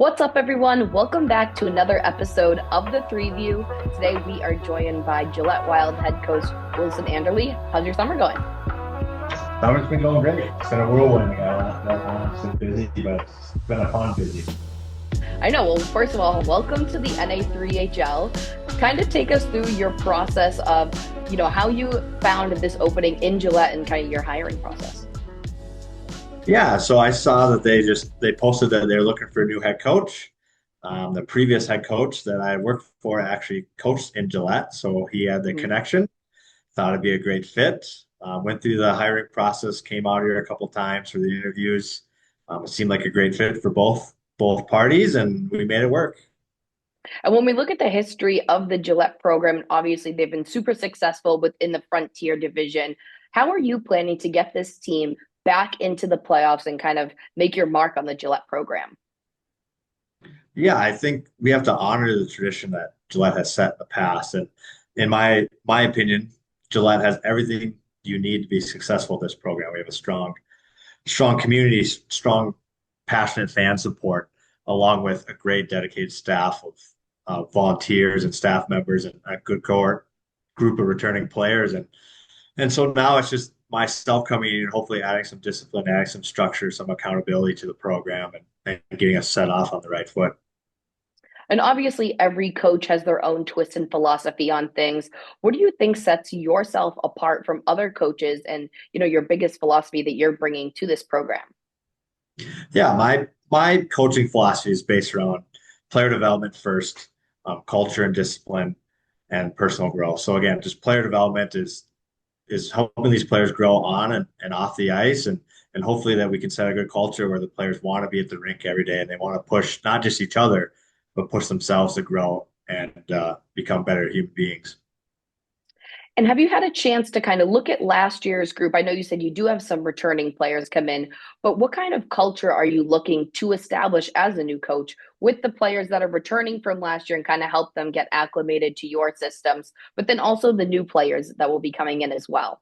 What's up, everyone? Welcome back to another episode of the Three View. Today we are joined by Gillette Wild Head Coach Wilson Anderle. How's your summer going? Summer's been going great. It's been a whirlwind. It's been busy, but it's been a fun busy. I know. Well, first of all, welcome to the NA3HL. Kind of take us through your process of, how you found this opening in Gillette and kind of your hiring process. Yeah, so I saw that they posted that they're looking for a new head coach. The previous head coach that I worked for actually coached in Gillette, so he had the Mhm. connection. Thought it'd be a great fit. Went through the hiring process, came out here a couple times for the interviews. It seemed like a great fit for both parties, and we made it work. And when we look at the history of the Gillette program, obviously they've been super successful within the Frontier division. How are you planning to get this team back into the playoffs and kind of make your mark on the Gillette program? Yeah, I think we have to honor the tradition that Gillette has set in the past. And in my opinion, Gillette has everything you need to be successful with this program. We have a strong community, strong, passionate fan support, along with a great dedicated staff of volunteers and staff members and a good core group of returning players. And so now it's just myself coming in and hopefully adding some discipline, adding some structure, some accountability to the program and getting us set off on the right foot. And obviously, every coach has their own twist and philosophy on things. What do you think sets yourself apart from other coaches and, your biggest philosophy that you're bringing to this program? Yeah, my coaching philosophy is based around player development first, culture and discipline, and personal growth. So again, just player development is helping these players grow on and off the ice, and hopefully that we can set a good culture where the players want to be at the rink every day and they want to push not just each other, but push themselves to grow and become better human beings. And have you had a chance to kind of look at last year's group? I know you said you do have some returning players come in, but what kind of culture are you looking to establish as a new coach with the players that are returning from last year and kind of help them get acclimated to your systems, but then also the new players that will be coming in as well?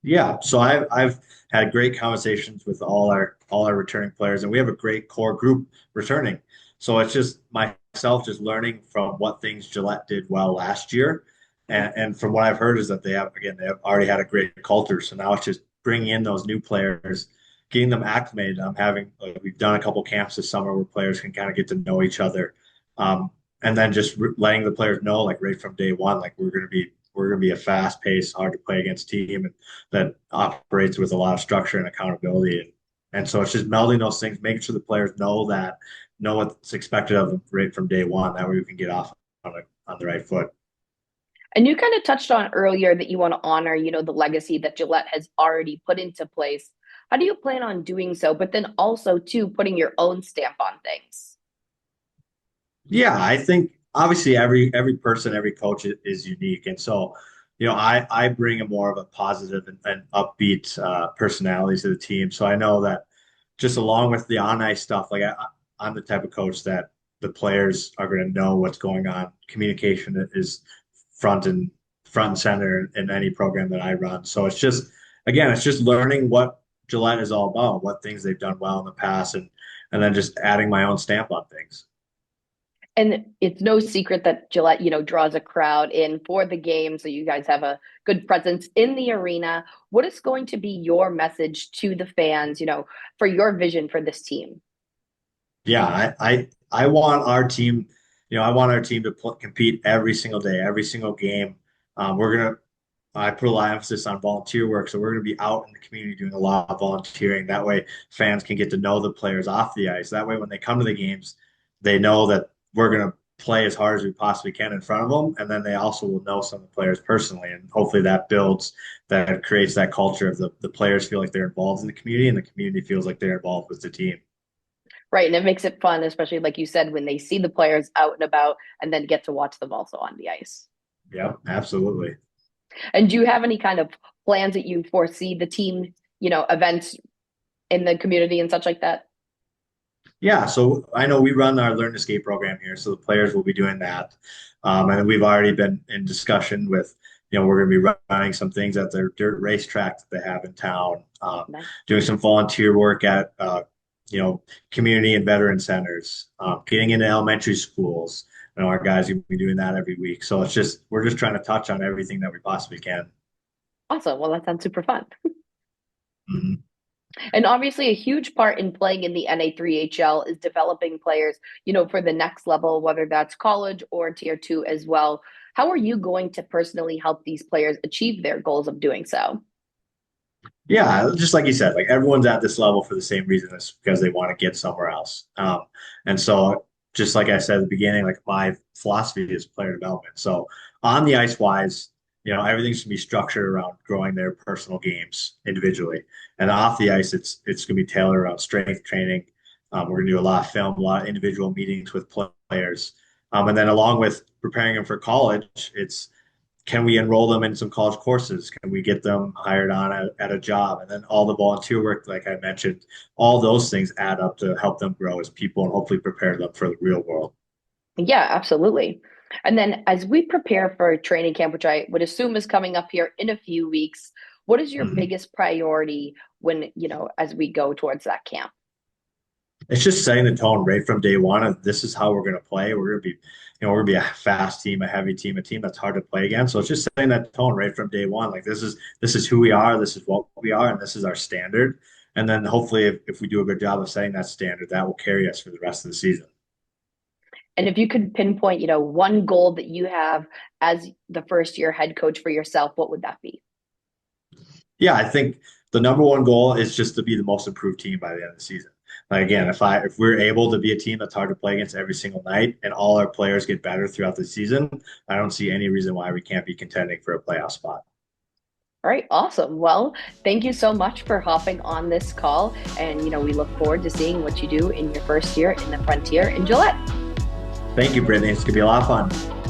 Yeah, so I've had great conversations with all our returning players, and we have a great core group returning. So it's just myself just learning from what things Gillette did well last year, and from what I've heard is that they have already had a great culture. So now it's just bringing in those new players, getting them acclimated. We've done a couple camps this summer where players can kind of get to know each other, and then just letting the players know like right from day one, like we're going to be a fast-paced, hard to play against team and that operates with a lot of structure and accountability. And so it's just melding those things, making sure the players know what's expected of them right from day one. That way we can get off on the right foot. And you kind of touched on earlier that you want to honor, the legacy that Gillette has already put into place. How do you plan on doing so? But then also, too, putting your own stamp on things. Yeah, I think obviously every person, every coach is unique, and so I bring a more of a positive and upbeat personality to the team. So I know that just along with the on ice stuff, I'm the type of coach that the players are going to know what's going on. Communication is front and front and center in any program that I run. So it's just again, it's just learning what Gillette is all about, what things they've done well in the past, and then just adding my own stamp on things. And it's no secret that Gillette, draws a crowd in for the game. So you guys have a good presence in the arena. What is going to be your message to the fans, for your vision for this team? Yeah, I want our team, I want our team to compete every single day, every single game. I put a lot of emphasis on volunteer work, so we're gonna be out in the community doing a lot of volunteering. That way, fans can get to know the players off the ice. That way, when they come to the games, they know that we're gonna play as hard as we possibly can in front of them, and then they also will know some of the players personally, and hopefully that creates that culture of the players feel like they're involved in the community, and the community feels like they're involved with the team. Right. And it makes it fun, especially like you said, when they see the players out and about and then get to watch them also on the ice. Yeah, absolutely. And do you have any kind of plans that you foresee the team, events in the community and such like that? Yeah, so I know we run our Learn to Skate program here, so the players will be doing that. And we've already been in discussion with, we're going to be running some things at their dirt racetrack that they have in town, Nice. doing some volunteer work at community and veteran centers, getting into elementary schools. Our guys will be doing that every week. So we're just trying to touch on everything that we possibly can. Awesome. Well, that sounds super fun. Mhm. And obviously, a huge part in playing in the NA3HL is developing players, for the next level, whether that's college or tier two as well. How are you going to personally help these players achieve their goals of doing so? Yeah, just like you said, like everyone's at this level for the same reason. It's because they want to get somewhere else. And so, just like I said at the beginning, like my philosophy is player development. So on the ice wise, everything's gonna be structured around growing their personal games individually, and off the ice, it's gonna be tailored around strength training. We're gonna do a lot of film, a lot of individual meetings with players, and then along with preparing them for college, it's can we enroll them in some college courses? Can we get them hired on at a job? And then all the volunteer work, like I mentioned, all those things add up to help them grow as people and hopefully prepare them for the real world. Yeah, absolutely. And then as we prepare for training camp, which I would assume is coming up here in a few weeks, what is your Mhm. biggest priority when, as we go towards that camp? It's just setting the tone right from day one of this is how we're going to play. We're going to be a fast team, a heavy team, a team that's hard to play against. So it's just setting that tone right from day one. Like this is who we are, this is what we are, and this is our standard. And then hopefully, if we do a good job of setting that standard, that will carry us for the rest of the season. And if you could pinpoint, one goal that you have as the first year head coach for yourself, what would that be? Yeah, I think the number one goal is just to be the most improved team by the end of the season. Like again, if we're able to be a team that's hard to play against every single night and all our players get better throughout the season, I don't see any reason why we can't be contending for a playoff spot. All right, awesome. Well, thank you so much for hopping on this call. And, we look forward to seeing what you do in your first year in the Frontier in Gillette. Thank you, Brittany. It's gonna be a lot of fun.